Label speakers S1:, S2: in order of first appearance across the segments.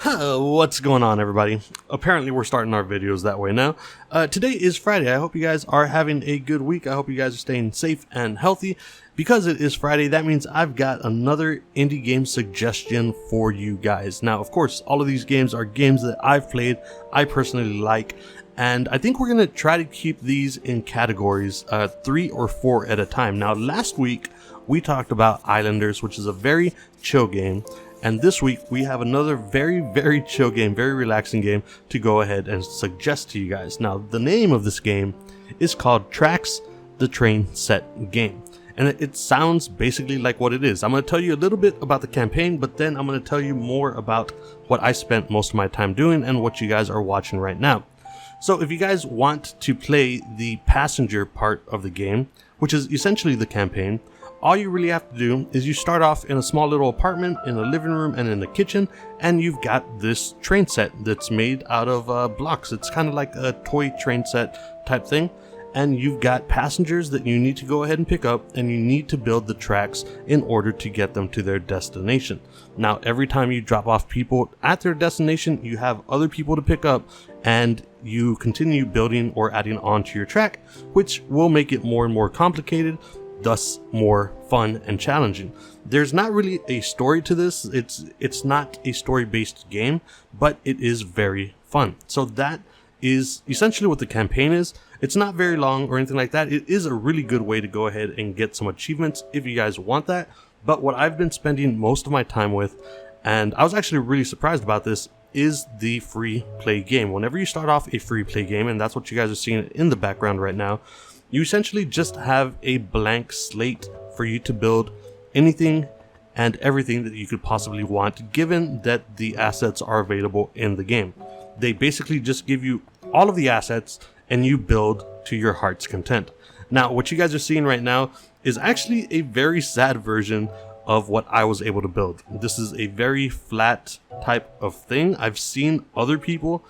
S1: What's going on, everybody? Apparently we're starting our videos that way now. Today is Friday. I hope you guys are having a good week. I hope you guys are staying safe and healthy. Because it is Friday, that means I've got another indie game suggestion for you guys. Now, of course, all of these games are games that I've played, I personally like, and I think we're going to try to keep these in categories 3 or 4 at a time. Now, last week we talked about Islanders, which is a very chill game. And this week we have another very chill game, very relaxing game to go ahead and suggest to you guys. Now, the name of this game is called Tracks, the Train Set Game. And it sounds basically like what it is. I'm going to tell you a little bit about the campaign, but then I'm going to tell you more about what I spent most of my time doing and what you guys are watching right now. So if you guys want to play the passenger part of the game, which is essentially the campaign, all you really have to do is you start off in a small little apartment, in a living room and in the kitchen, and you've got this train set that's made out of blocks. It's kind of like a toy train set type thing, and you've got passengers that you need to go ahead and pick up, and you need to build the tracks in order to get them to their destination. Now, every time you drop off people at their destination, you have other people to pick up, and you continue building or adding on to your track, which will make it more and more complicated, thus more fun and challenging. There's not really a story to this. It's not a story-based game, but it is very fun. So that is essentially what the campaign is. It's not very long or anything like that. It is a really good way to go ahead and get some achievements if you guys want that. But what I've been spending most of my time with, and I was actually really surprised about this, is the free play game. Whenever you start off a free play game, and that's what you guys are seeing in the background right now, you essentially just have a blank slate for you to build anything and everything that you could possibly want, given that the assets are available in the game. They basically just give you all of the assets and you build to your heart's content. Now, what you guys are seeing right now is actually a very sad version of what I was able to build. This is a very flat type of thing. I've seen other people,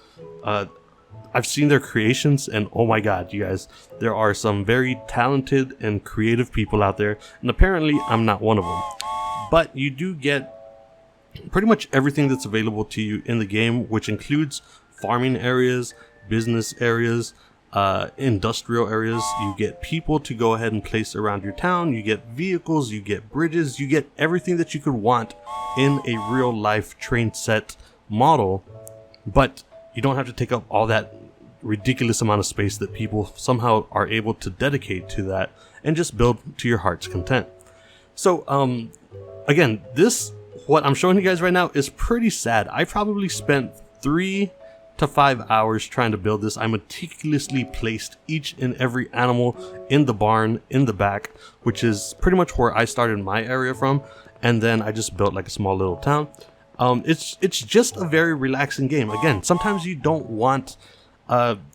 S1: I've seen their creations, and oh my god, you guys, there are some very talented and creative people out there, and apparently I'm not one of them. But you do get pretty much everything that's available to you in the game, which includes farming areas, business areas, industrial areas. You get people to go ahead and place around your town, you get vehicles, you get bridges, you get everything that you could want in a real life train set model, but you don't have to take up all that ridiculous amount of space that people somehow are able to dedicate to that, and just build to your heart's content. So again, what I'm showing you guys right now is pretty sad. I probably spent 3 to 5 hours trying to build this. I meticulously placed each and every animal in the barn in the back, which is pretty much where I started my area from, and then I just built like a small little town. It's just a very relaxing game. Again, sometimes you don't want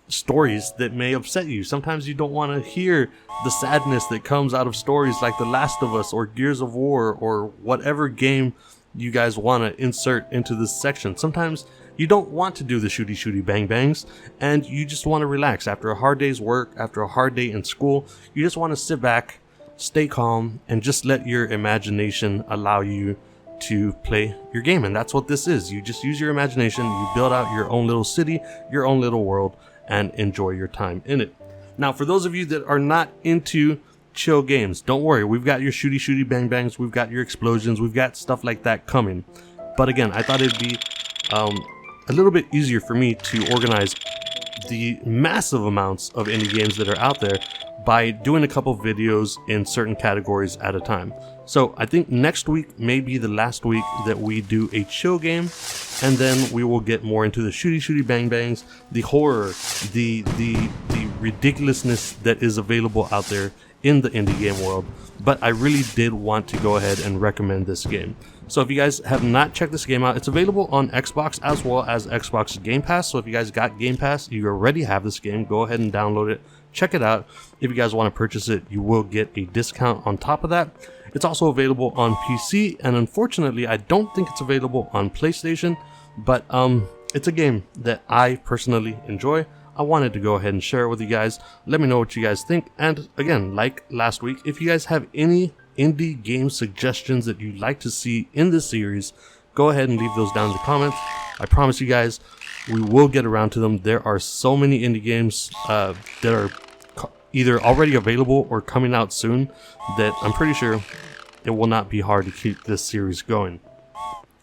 S1: stories that may upset you. Sometimes you don't want to hear the sadness that comes out of stories like The Last of Us or Gears of War or whatever game you guys want to insert into this section. Sometimes you don't want to do the shooty bang bangs, and you just want to relax after a hard day's work, after a hard day in school. You just want to sit back, stay calm, and just let your imagination allow you to play your game. And that's what this is. You just use your imagination, you build out your own little city, your own little world, and enjoy your time in it. Now, for those of you that are not into chill games, don't worry. We've got your shooty bang bangs, we've got your explosions, we've got stuff like that coming. But again, I thought it'd be a little bit easier for me to organize the massive amounts of indie games that are out there by doing a couple videos in certain categories at a time. So I think next week may be the last week that we do a chill game, and then we will get more into the shooty bang bangs, the horror, the ridiculousness that is available out there in the indie game world. But I really did want to go ahead and recommend this game. So if you guys have not checked this game out, it's available on Xbox as well as Xbox Game Pass. So if you guys got Game Pass, you already have this game, go ahead and download it, check it out. If you guys want to purchase it, you will get a discount on top of that. It's also available on PC, and unfortunately I don't think it's available on PlayStation, but it's a game that I personally enjoy. I wanted to go ahead and share it with you guys. Let me know what you guys think, and again, like last week, if you guys have any indie game suggestions that you'd like to see in this series, go ahead and leave those down in the comments. I promise you guys, we will get around to them. There are so many indie games that are either already available or coming out soon that I'm pretty sure it will not be hard to keep this series going.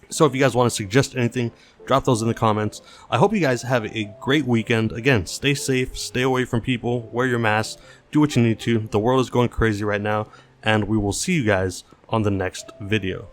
S1: So if you guys want to suggest anything, drop those in the comments. I hope you guys have a great weekend. Again, stay safe, stay away from people, wear your mask, do what you need to. The world is going crazy right now, and we will see you guys on the next video.